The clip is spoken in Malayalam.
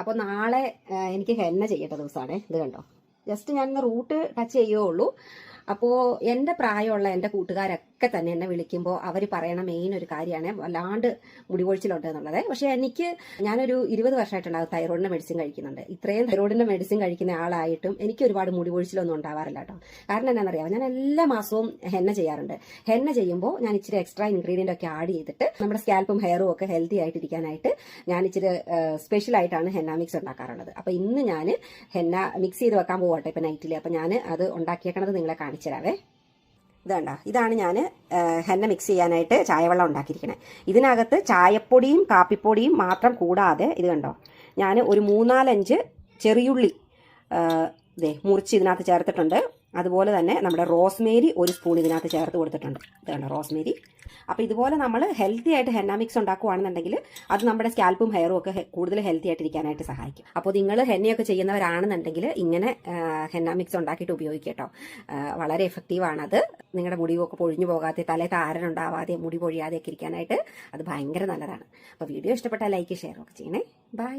അപ്പോൾ നാളെ എനിക്ക് ഹെന്ന ചെയ്യേണ്ട ദിവസമാണ്. ഇത് കണ്ടോ, ജസ്റ്റ് ഞാനിന്ന് റൂട്ട് ടച്ച് ചെയ്യുകയുള്ളൂ. അപ്പോൾ എൻ്റെ പ്രായമുള്ള എൻ്റെ കൂട്ടുകാരൊക്കെ തന്നെ എന്നെ വിളിക്കുമ്പോൾ അവർ പറയണ മെയിൻ ഒരു കാര്യമാണ് വല്ലാണ്ട് മുടികൊഴിച്ചിലുണ്ട് എന്നുള്ളത്. പക്ഷേ ഞാനൊരു 20 വർഷമായിട്ടുണ്ടാകും തൈറോയിഡിൻ്റെ മെഡിസിൻ കഴിക്കുന്നുണ്ട്. ഇത്രയും തൈറോയിഡിൻ്റെ മെഡിസിൻ കഴിക്കുന്ന ആളായിട്ടും എനിക്ക് ഒരുപാട് മുടികൊഴിച്ചിലൊന്നും ഉണ്ടാവാറില്ല കേട്ടോ. കാരണം എന്താണെന്നറിയാമോ, ഞാൻ എല്ലാ മാസവും ഹെന്ന ചെയ്യാറുണ്ട്. ഹെന്ന ചെയ്യുമ്പോൾ ഞാൻ ഇച്ചിരി എക്സ്ട്രാ ഇൻഗ്രീഡിയൻ്റ് ഒക്കെ ആഡ് ചെയ്തിട്ട് നമ്മുടെ സ്കാൽപ്പും ഹെയറും ഒക്കെ ഹെൽത്തി ആയിട്ടിരിക്കാനായിട്ട് ഞാൻ ഇച്ചിരി സ്പെഷ്യലായിട്ടാണ് ഹെന്ന മിക്സ് ഉണ്ടാക്കാറുള്ളത്. അപ്പോൾ ഇന്ന് ഞാൻ ഹെന്ന മിക്സ് ചെയ്ത് വെക്കാൻ പോകട്ടെ ഇപ്പം നൈറ്റിൽ. അപ്പോൾ ഞാൻ അത് ഉണ്ടാക്കിയേക്കണത് നിങ്ങളെ കാണിച്ചു തരാവേ. ഇതാണ് ഞാൻ ഹെന്ന മിക്സ് ചെയ്യാനായിട്ട് ചായവെള്ളം ഉണ്ടാക്കിയിരിക്കണേ. ഇതിനകത്ത് ചായപ്പൊടിയും കാപ്പിപ്പൊടിയും മാത്രം കൂടാതെ ഇത് കണ്ടോ, ഞാൻ ഒരു 3-4 ചെറിയുള്ളി മുറിച്ച് ഇതിനകത്ത് ചേർത്തിട്ടുണ്ട്. അതുപോലെ തന്നെ നമ്മുടെ റോസ്മേരി 1 സ്പൂൺ ഇതിനകത്ത് ചേർത്ത് കൊടുത്തിട്ടുണ്ട്. ഇതാണ് റോസ്മേരി. അപ്പോൾ ഇതുപോലെ നമ്മൾ ഹെൽത്തി ആയിട്ട് ഹെന്ന മിക്സ് ഉണ്ടാക്കുകയാണെന്നുണ്ടെങ്കിൽ അത് നമ്മുടെ സ്കാൽപ്പും ഹെയറും ഒക്കെ കൂടുതൽ ഹെൽത്തി ആയിട്ടിരിക്കാനായിട്ട് സഹായിക്കും. അപ്പോൾ നിങ്ങൾ ഹെന്നയൊക്കെ ചെയ്യുന്നവരാണെന്നുണ്ടെങ്കിൽ ഇങ്ങനെ ഹെന്ന മിക്സ് ഉണ്ടാക്കിയിട്ട് ഉപയോഗിക്കുക കേട്ടോ. വളരെ എഫക്റ്റീവാണത്. നിങ്ങളുടെ മുടിയൊക്കെ പൊഴിഞ്ഞു പോകാതെ, തലേ താരനുണ്ടാവാതെ, മുടി പൊഴിയാതെയൊക്കെ ഇരിക്കാനായിട്ട് അത് ഭയങ്കര നല്ലതാണ്. അപ്പോൾ വീഡിയോ ഇഷ്ടപ്പെട്ടാൽ ലൈക്ക് ഷെയർ ഒക്കെ ചെയ്യണേ. ബൈ.